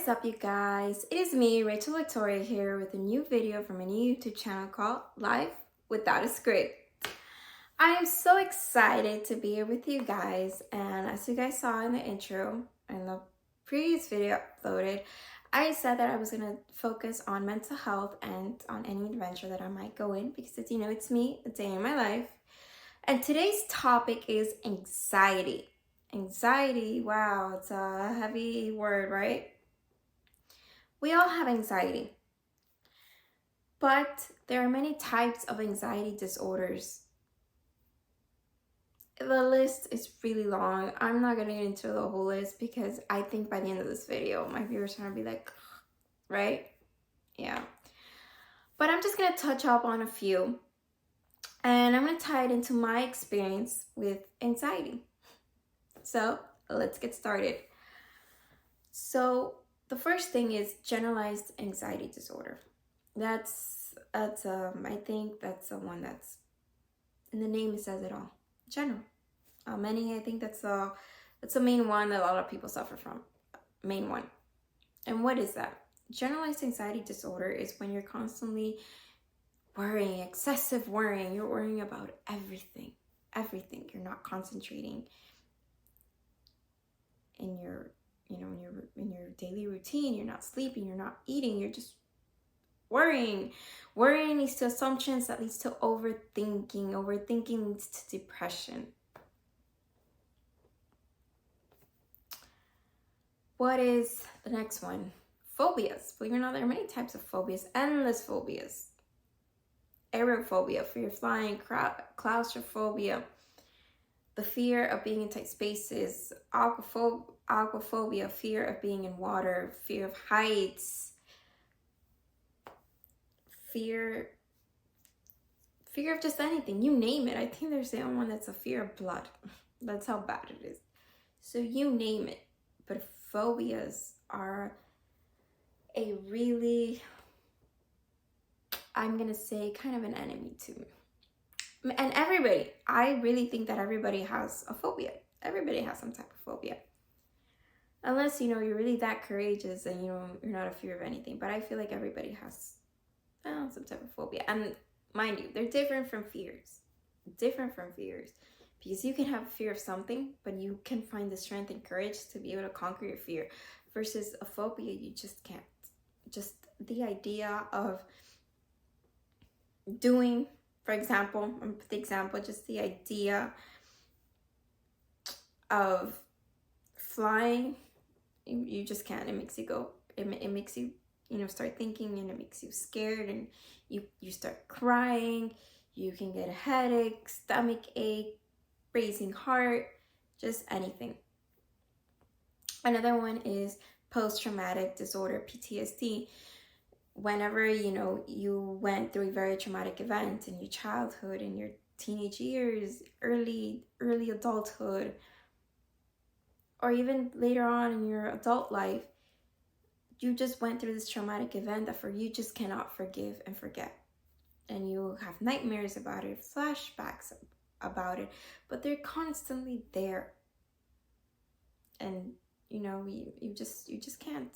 is up, you guys? It is me, Rachel Victoria, here with a new video from a new YouTube channel called Life Without a Script. I am so excited to be here with you guys, and as you guys saw in the intro and the previous video uploaded, I said that I was going to focus on mental health and on any adventure that I might go in because, as you know, it's me, a day in my life. And today's topic is anxiety. Anxiety, wow, it's a heavy word, right? We all have anxiety, but there are many types of anxiety disorders. The list is really long. I'm not going to get into the whole list because I think by the end of this video, my viewers are going to be like, right? Yeah. But I'm just going to touch up on a few, and I'm going to tie it into my experience with anxiety. So let's get started. So the first thing is generalized anxiety disorder. I think that's the one that's in the name. It says it all. General. I think that's the main one that a lot of people suffer from. Main one. And what is that? Generalized anxiety disorder is when you're constantly worrying, excessive worrying. You're worrying about everything. Everything. You're not concentrating in your in your daily routine. You're not sleeping, you're not eating, you're just worrying leads to assumptions, that leads to overthinking leads to depression. What is the next one? Phobias. Believe it or not, there are many types of phobias, endless phobias. Aerophobia, fear of flying, claustrophobia, the fear of being in tight spaces, aquaphobia, fear of being in water, fear of heights, fear of just anything, you name it. I think there's the only one that's a fear of blood. That's how bad it is. So you name it. But phobias are a really, I'm gonna say, kind of an enemy to me. And everybody, I really think that everybody has a phobia. Everybody has some type of phobia. Unless, you're really that courageous and, you're not a fear of anything. But I feel like everybody has some type of phobia. And mind you, they're different from fears. Because you can have a fear of something, but you can find the strength and courage to be able to conquer your fear. Versus a phobia, you just can't. Just the idea of doing, for example, just the idea of flying, you just can't. It makes you go, it makes you, start thinking, and it makes you scared, and you start crying. You can get a headache, stomach ache, racing heart, just anything. Another one is post-traumatic disorder, PTSD. Whenever, you went through a very traumatic event in your childhood, in your teenage years, early adulthood, or even later on in your adult life, you just went through this traumatic event that you just cannot forgive and forget. And you have nightmares about it, flashbacks about it, but they're constantly there. And, you just can't.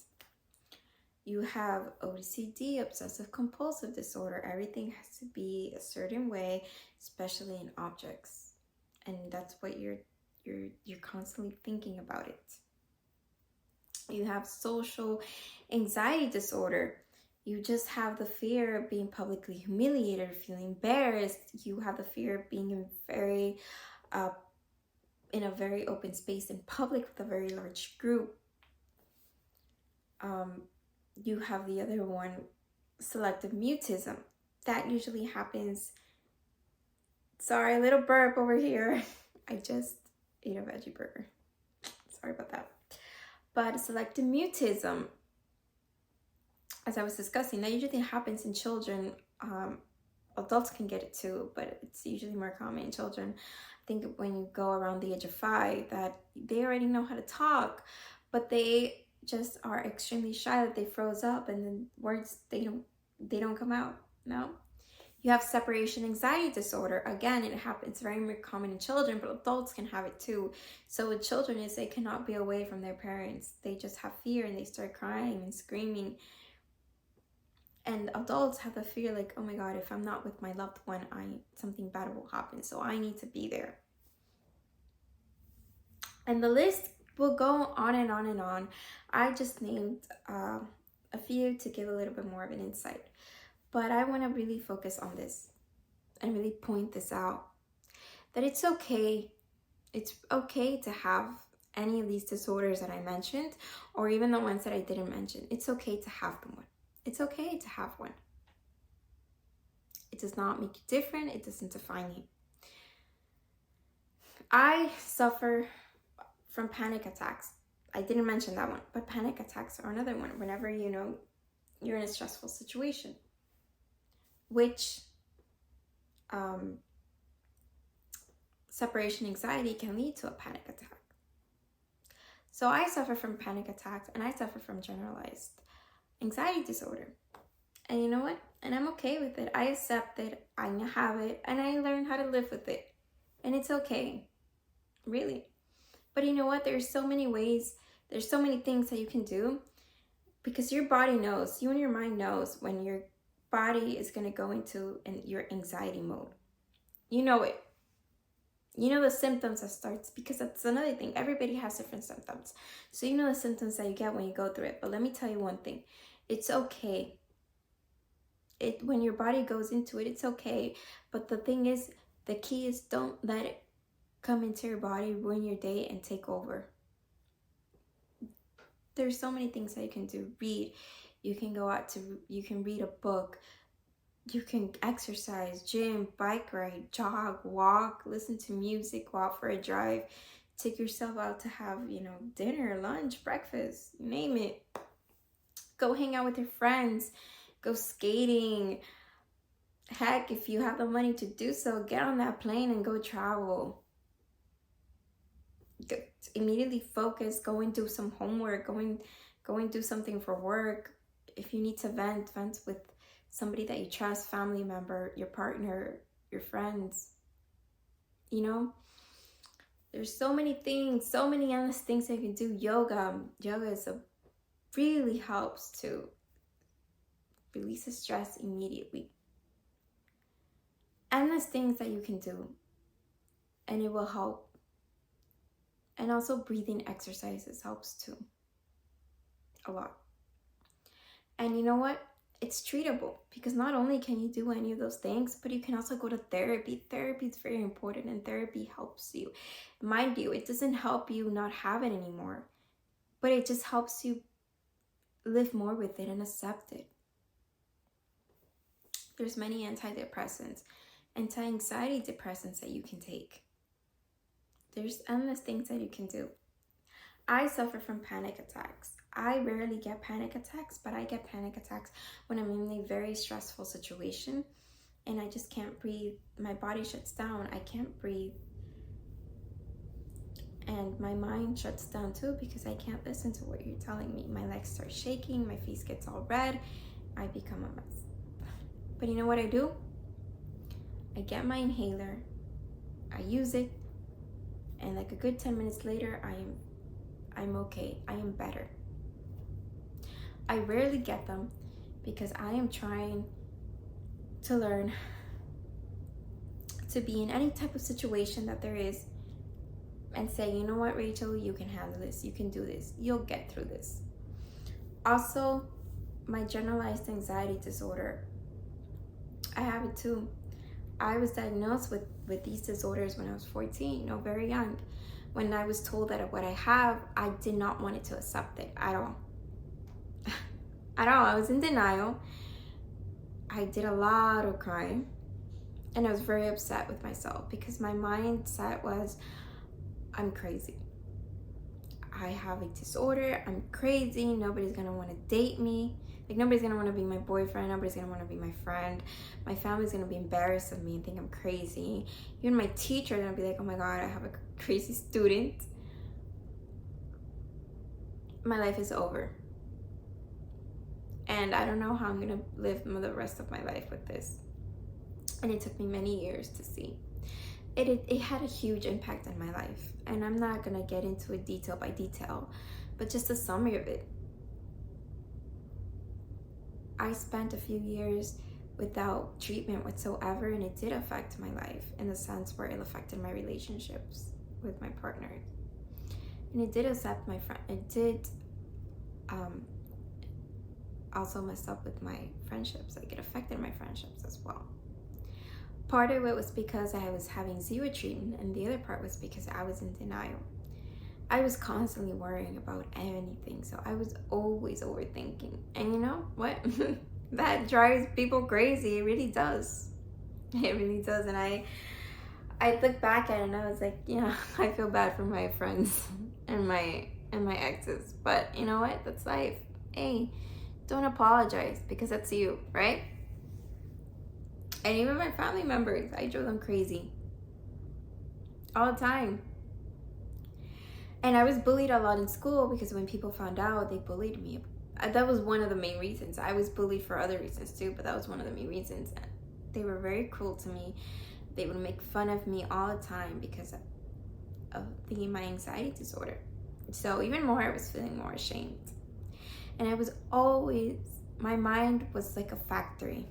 You have OCD, obsessive compulsive disorder. Everything has to be a certain way, especially in objects. And that's what you're constantly thinking about it. You have social anxiety disorder. You just have the fear of being publicly humiliated, feeling embarrassed. You have the fear of being in a very open space in public with a very large group. You have the other one, selective mutism. That usually happens. Sorry, a little burp over here. I just ate a veggie burger. Sorry about that. But selective mutism, as I was discussing, that usually happens in children. Adults can get it too, but it's usually more common in children. I think when you go around the age of 5, that they already know how to talk, but they just are extremely shy, that they froze up, and then words, they don't come out. No, You have separation anxiety disorder. Again, it happens, it's very common in children, but adults can have it too. So with children, is they cannot be away from their parents. They just have fear and they start crying and screaming. And adults have the fear like, oh my God, if I'm not with my loved one, something bad will happen. So I need to be there. And the list will go on and on and on. I just named a few to give a little bit more of an insight. But I want to really focus on this and really point this out, that it's okay. It's okay to have any of these disorders that I mentioned, or even the ones that I didn't mention. It's okay to have them. It's okay to have one. It does not make you different. It doesn't define you. I suffer from panic attacks. I didn't mention that one, but panic attacks are another one. Whenever you're in a stressful situation, which separation anxiety can lead to a panic attack. So I suffer from panic attacks, and I suffer from generalized anxiety disorder. And you know what? And I'm okay with it. I accept it. I have it, and I learn how to live with it. And it's okay. Really. But you know what? There's so many ways. There's so many things that you can do, because your body knows, you and your mind knows when your body is going to go into your anxiety mode. You know it. You know the symptoms that starts, because that's another thing. Everybody has different symptoms. So you know the symptoms that you get when you go through it. But let me tell you one thing. It's okay. When your body goes into it, it's okay. But the thing is, the key is, don't let it come into your body, ruin your day, and take over. There's so many things that you can do. Read. You can go out you can read a book. You can exercise, gym, bike ride, jog, walk, listen to music, go out for a drive, take yourself out to have, dinner, lunch, breakfast, name it. Go hang out with your friends, go skating. Heck, if you have the money to do so, get on that plane and go travel. Immediately focus, go and do some homework, go and do something for work. If you need to vent with somebody that you trust, family member, your partner, your friends. There's so many things, so many endless things that you can do. Yoga really helps to release the stress immediately. Endless things that you can do, and it will help. And also breathing exercises helps too, a lot. And you know what? It's treatable, because not only can you do any of those things, but you can also go to therapy. Therapy is very important, and therapy helps you. Mind you, it doesn't help you not have it anymore, but it just helps you live more with it and accept it. There's many antidepressants, anti-anxiety depressants that you can take. There's endless things that you can do. I suffer from panic attacks. I rarely get panic attacks, but I get panic attacks when I'm in a very stressful situation and I just can't breathe. My body shuts down. I can't breathe. And my mind shuts down too, because I can't listen to what you're telling me. My legs start shaking. My face gets all red. I become a mess. But you know what I do? I get my inhaler. I use it. And like a good 10 minutes later, I'm okay. I am better. I rarely get them because I am trying to learn to be in any type of situation that there is and say, you know what, Rachel, you can handle this. You can do this. You'll get through this. Also, my generalized anxiety disorder, I have it too. I was diagnosed with these disorders when I was 14, very young. When I was told that what I have, I did not want to accept it at all. At all. I was in denial. I did a lot of crying. And I was very upset with myself because my mindset was, I'm crazy. I have a disorder. I'm crazy. Nobody's going to want to date me. Like, nobody's going to want to be my boyfriend. Nobody's going to want to be my friend. My family's going to be embarrassed of me and think I'm crazy. Even my teacher is going to be like, oh my God, I have a crazy student. My life is over. And I don't know how I'm going to live the rest of my life with this. And it took me many years to see. It had a huge impact on my life. And I'm not going to get into it detail by detail, but just a summary of it. I spent a few years without treatment whatsoever, and it did affect my life in the sense where it affected my relationships with my partner. And it did affect my friend. It did also mess up with my friendships. Like, it affected my friendships as well. Part of it was because I was having zero treatment, and the other part was because I was in denial. I was constantly worrying about anything, so I was always overthinking. And you know what? That drives people crazy. It really does. It really does. And I look back at it and I was like, yeah, I feel bad for my friends and my exes. But you know what? That's life. Hey, don't apologize, because that's you, right? And even my family members, I drove them crazy all the time. And I was bullied a lot in school because when people found out, they bullied me. That was one of the main reasons. I was bullied for other reasons too, but that was one of the main reasons. They were very cruel to me. They would make fun of me all the time because of my anxiety disorder. So even more, I was feeling more ashamed. And I was always, my mind was like a factory,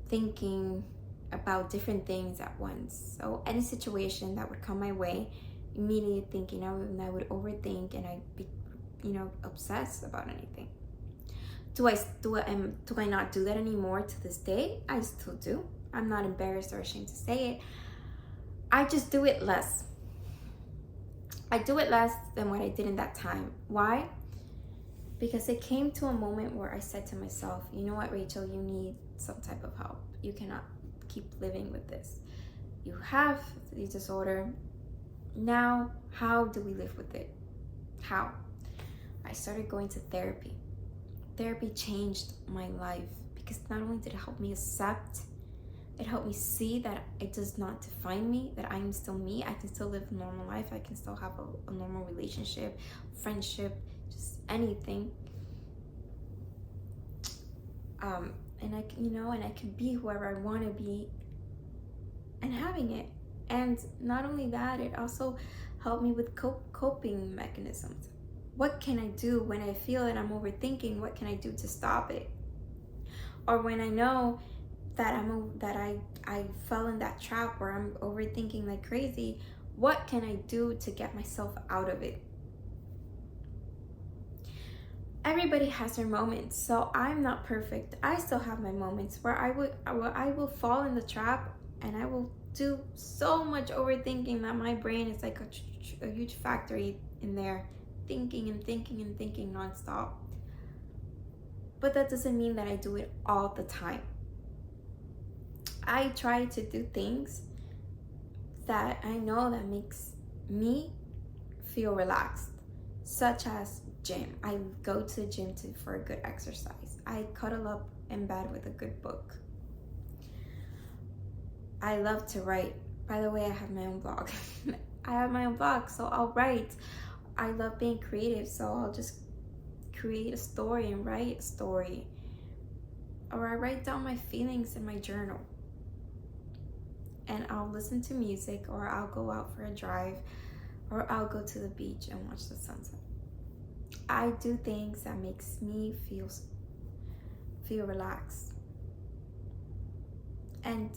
thinking about different things at once. So any situation that would come my way, immediately thinking, I would overthink, and I'd be, obsessed about anything. Do I not do that anymore to this day? I still do. I'm not embarrassed or ashamed to say it. I just do it less. I do it less than what I did in that time. Why? Because it came to a moment where I said to myself, you know what, Rachel, you need some type of help. You cannot keep living with this. You have the disorder. Now, how do we live with it? How? I started going to therapy. Therapy changed my life because not only did it help me accept, it helped me see that it does not define me, that I am still me. I can still live a normal life. I can still have a normal relationship, friendship, just anything. And I can be whoever I want to be and having it. And not only that, it also helped me with coping mechanisms. What can I do when I feel that I'm overthinking? What can I do to stop it? Or when I know that I fell in that trap where I'm overthinking like crazy, what can I do to get myself out of it? Everybody has their moments, so I'm not perfect. I still have my moments where I will fall in the trap, and I will do so much overthinking that my brain is like a huge factory in there, thinking and thinking and thinking nonstop. But that doesn't mean that I do it all the time. I try to do things that I know that makes me feel relaxed, such as gym. I go to the gym for a good exercise. I cuddle up in bed with a good book. I love to write. By the way, I have my own blog. I have my own blog, so I'll write. I love being creative, so I'll just create a story and write a story. Or I write down my feelings in my journal. And I'll listen to music, or I'll go out for a drive, or I'll go to the beach and watch the sunset. I do things that makes me feel relaxed. And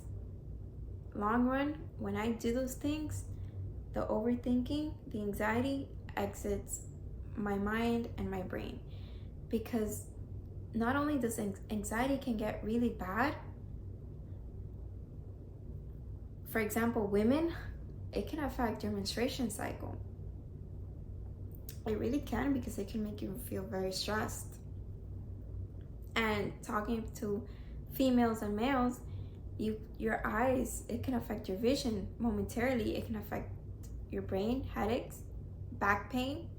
long run, when I do those things, the overthinking, the anxiety exits my mind and my brain. Because not only does anxiety can get really bad, for example, women, it can affect your menstruation cycle. It really can, because it can make you feel very stressed. And talking to females and males, your eyes, it can affect your vision momentarily. It can affect your brain, headaches, back pain,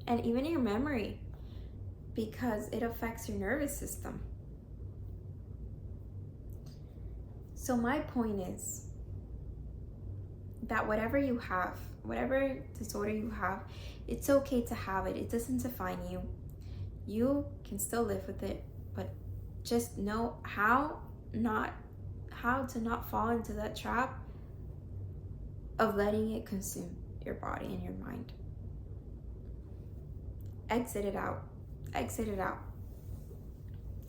and even your memory, because it affects your nervous system. So my point is that whatever you have, whatever disorder you have, it's okay to have it. It doesn't define you. You can still live with it, but just know how how to not fall into that trap of letting it consume your body and your mind. Exit it out. Exit it out.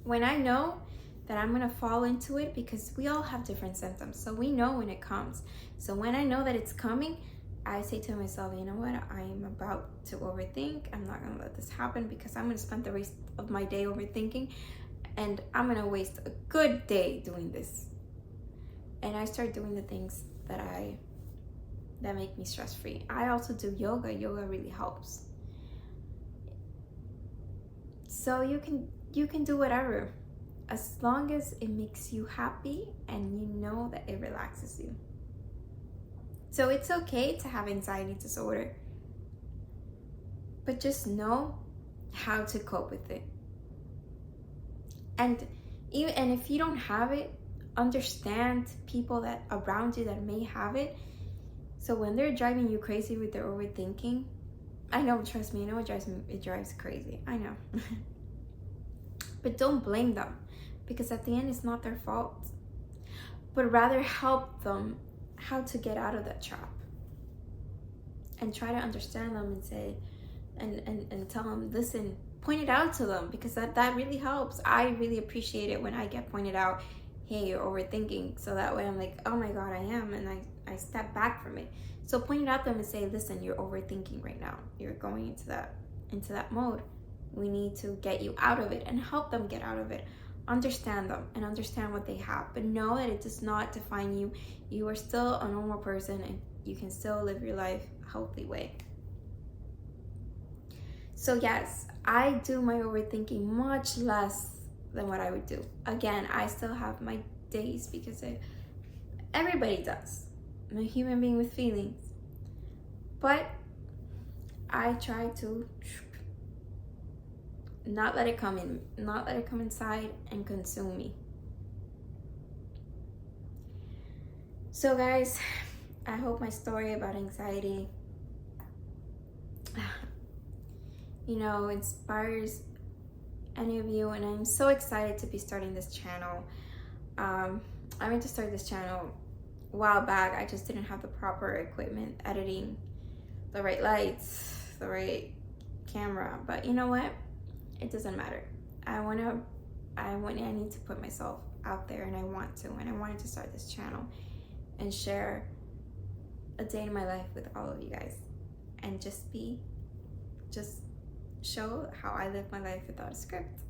When I know that I'm going to fall into it, because we all have different symptoms, so we know when it comes. So when I know that it's coming, I say to myself, you know what, I am about to overthink. I'm not going to let this happen, because I'm going to spend the rest of my day overthinking, and I'm going to waste a good day doing this. And I start doing the things that make me stress-free. I also do yoga. Yoga really helps. So you can do whatever, as long as it makes you happy and you know that it relaxes you. So it's okay to have anxiety disorder, but just know how to cope with it. And if you don't have it, understand people that around you that may have it. So when they're driving you crazy with their overthinking, I know, trust me, I know it drives crazy. I know. But don't blame them, because at the end it's not their fault. But rather help them how to get out of that trap. And try to understand them and say, and tell them, listen, point it out to them, because that really helps. I really appreciate it when I get pointed out, hey, you're overthinking. So that way I'm like, oh my God, I am. And I step back from it. So point it out to them and say, listen, you're overthinking right now. You're going into that mode. We need to get you out of it, and help them get out of it. Understand them and understand what they have, but know that it does not define you. You are still a normal person, and you can still live your life a healthy way. So yes, I do my overthinking much less than what I would do. Again, I still have my days, because everybody does. I'm a human being with feelings. But I try to not let it come inside and consume me. So guys, I hope my story about anxiety, inspires any of you. And I'm so excited to be starting this channel. I meant to start this channel a while back. I just didn't have the proper equipment, editing, the right lights, the right camera. But you know what? It doesn't matter. I need to put myself out there, and I wanted to start this channel and share a day in my life with all of you guys, and just show how I live my life without a script.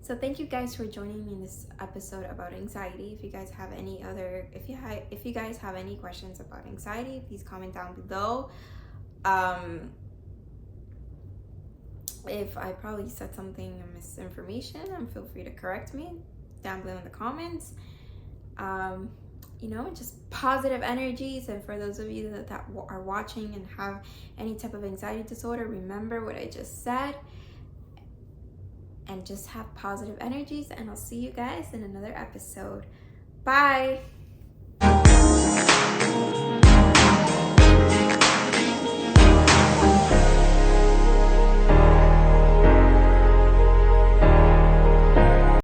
So thank you guys for joining me in this episode about anxiety. If you guys have any questions about anxiety, please comment down below. If I probably said something misinformation, feel free to correct me down below in the comments. Just positive energies. And for those of you that are watching and have any type of anxiety disorder, remember what I just said, and just have positive energies. And I'll see you guys in another episode. Bye.